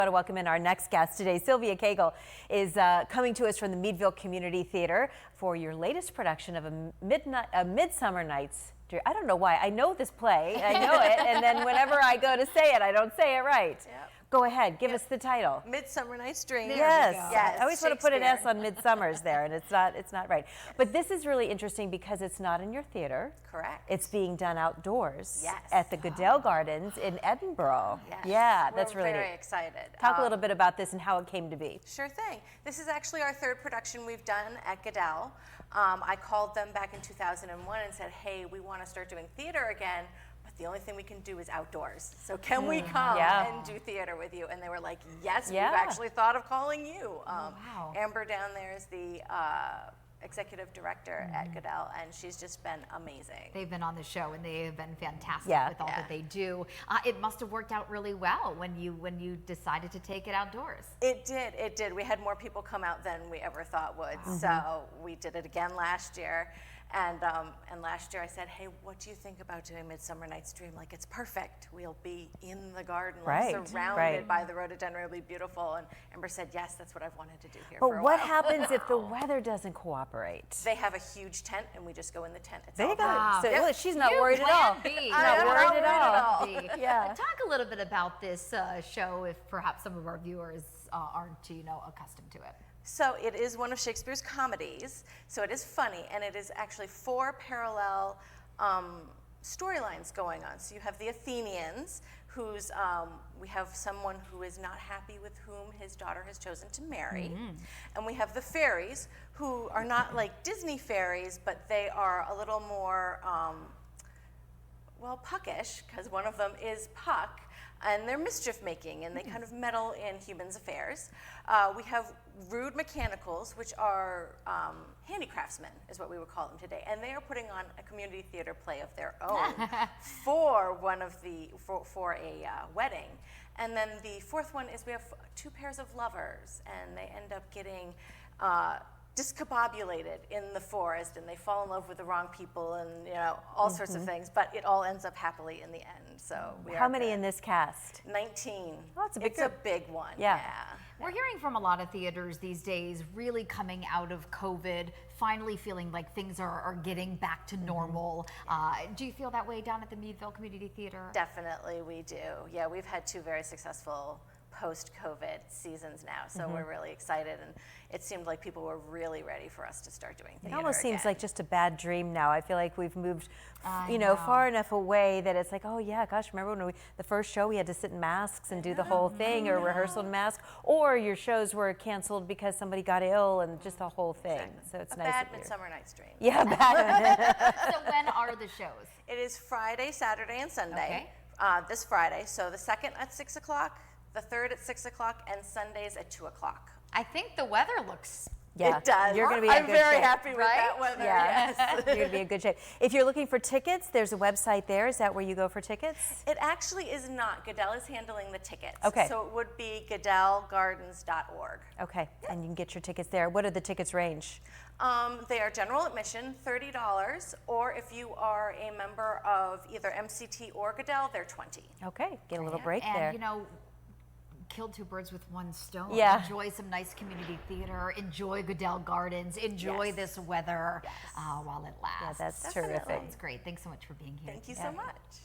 I want to welcome in our next guest today. Sylvia Cagle is coming to us from the Meadville Community Theater for your latest production of a Midsummer Night's Dream. I don't know why. I know this play. I know it. And then whenever I go to say it, I don't say it right. Yep. Go ahead. Give us the title. Midsummer Night's Dream. Yes. Yes. I always want to put an S on Midsummer's there, and it's not right. Yes. But this is really interesting because it's not in your theater. Correct. It's being done outdoors. Yes. At the Cagle Gardens in Edinburgh. Yes. Yeah, that's really very neat. excited. Talk a little bit about this and how it came to be. Sure thing. This is actually our third production we've done at Cagle. I called them back in 2001 and said, hey, we want to start doing theater again. But the only thing we can do is outdoors. So can we come and do theater with you? And they were like, yes, we've actually thought of calling you. Wow. Amber down there is the executive director at Cagle, and she's just been amazing. They've been on the show and they have been fantastic with all that they do. It must have worked out really well when you decided to take it outdoors. It did. We had more people come out than we ever thought would. So we did it again last year. And last year I said, hey, what do you think about doing Midsummer Night's Dream? Like, it's perfect. We'll be in the garden, surrounded by the rhododendron. It'll be beautiful. And Amber said, yes, that's what I've wanted to do here for a while. But what happens if the weather doesn't cooperate? They have a huge tent, and we just go in the tent. It's there you go. Wow. So look, she's not worried at all. Not worried at all. Yeah. Talk a little bit about this show, if perhaps some of our viewers aren't, accustomed to it. So it is one of Shakespeare's comedies, so it is funny, and it is actually 4 parallel storylines going on. So you have the Athenians, who's, we have someone who is not happy with whom his daughter has chosen to marry, and we have the fairies, who are not like Disney fairies, but they are a little more, well, puckish, because one of them is Puck, and they're mischief making, and they kind of meddle in humans' affairs. We have rude mechanicals, which are handicraftsmen, is what we would call them today, and they are putting on a community theater play of their own for a wedding. And then the fourth one is we have 2 pairs of lovers, and they end up getting discombobulated in the forest, and they fall in love with the wrong people, and all sorts of things, but it all ends up happily in the end. So how many in this cast? 19. Oh, it's a big one. Yeah. We're hearing from a lot of theaters these days really coming out of COVID, finally feeling like things are getting back to normal. Do you feel that way down at the Meadville Community Theater? Definitely we do. Yeah, we've had 2 very successful post-COVID seasons now, so we're really excited, and it seemed like people were really ready for us to start doing theater. It almost again. seems like just a bad dream now. I feel like we've moved, far enough away that it's like, oh yeah, gosh, remember when the first show we had to sit in masks and do the whole thing, or rehearsal in masks, or your shows were canceled because somebody got ill, and just the whole thing. Exactly. So it's a nice. Bad Midsummer Night's Dream. Yeah, bad. So when are the shows? It is Friday, Saturday, and Sunday. Okay. This Friday, so the 2nd at 6 o'clock, the 3rd at 6 o'clock, and Sundays at 2 o'clock. I think the weather looks. Yeah, it does. You're going to be in good shape. I'm very happy with that weather. Yeah, yes. You're going to be in good shape. If you're looking for tickets, there's a website there. Is that where you go for tickets? It actually is not. Cagle is handling the tickets. Okay. So it would be cagelgardens.org. Okay, and you can get your tickets there. What do the tickets range? They are general admission, $30, or if you are a member of either MCT or Cagle, they're $20. Okay, get a little break and, there. Killed 2 birds with 1 stone. Yeah. Enjoy some nice community theater. Enjoy Cagle Gardens. Enjoy this weather while it lasts. Yeah, that's Definitely. terrific. That's great. Thanks so much for being here. Thank you so much.